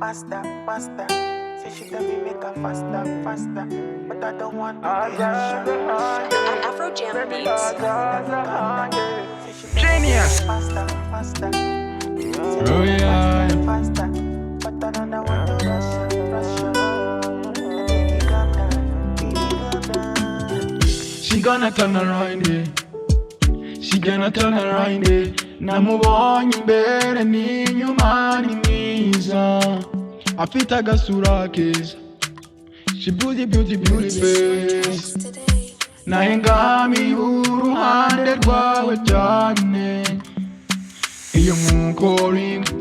faster, faster. Say she tell me make her faster, faster. But I don't want to Afro Jam Beats. Genius. Faster, faster. Oh yeah. Faster. But I don't want to rush. Baby, calm down. She gonna turn around, yeah. She gonna turn around, yeah. Namubonye imbere n'inyuma ni mwiza, afite agasura keza. She beauty face. Nahengamiye uruhande rwawe cyane. Iyo mukoringa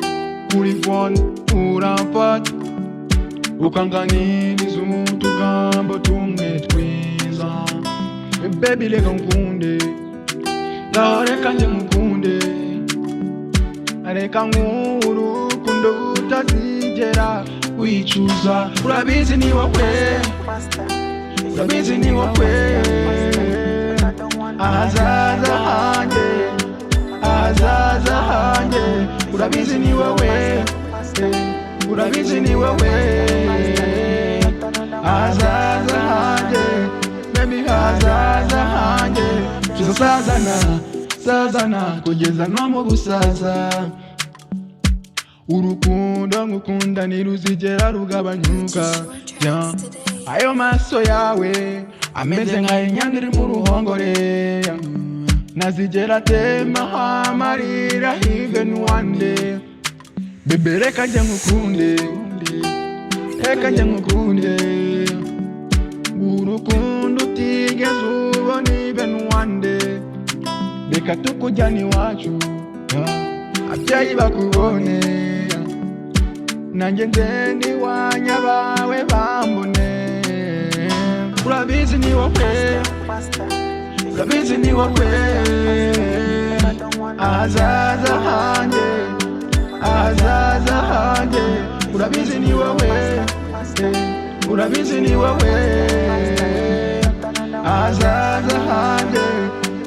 kuri phone uramfata, ukanganiriza utugambo tumwe twiza. Baby reka nkunde, ngaho reka njye mukunde, reka nk'urukundo utazigera wicuza. Urabizi ni wowe, urabizi ni wowe, ahazaza hanjye, ahazaza hanjye. Urabizi ni wowe, urabizi ni wowe, ahazaza hanjye, baby ahazaza hanjye. Tuzasazana, sazana kugeza no mu busaza. Urukundo ngukunda ntiruzigera rugabanyuka, yeah. Ayo maso yawe ameze nk'ay'inyana iri mu ruhongore, ntazigera atemaho amarira even one day. Bebe reka njye ngukunde, reka njye ngukunde, urukundo utigeze ubona even one day. Reka tukujyane iwacu, ababyeyi bakubone, nanjye ngende iwanyu abawe bambone. Urabizi ni wowe, urabizi ni wowe, ahazaza hanjye, ahazaza hanjye. Urabizi ni wowe, urabizi ni wowe, ahazaza hanjye,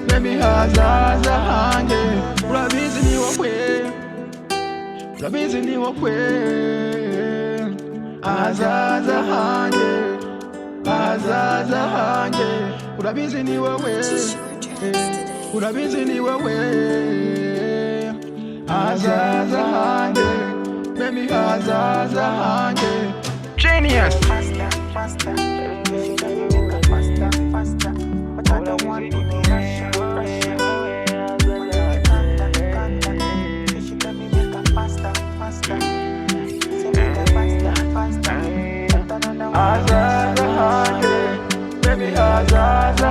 baby ahazaza hanjye. Urabizi ni wowe, urabizi ni wowe, ahazaza hanjye, ahazaza hanjye. Urabizi ni wowe, urabizi ni wowe, ahazaza hanjye, baby ahazaza hanjye. Genius. Faster, faster. She tell me make her faster, faster. But I don't want to rush. She tell me make her faster, faster. Say make her faster, faster. But I don't want to Azaza hanjye, baby azaza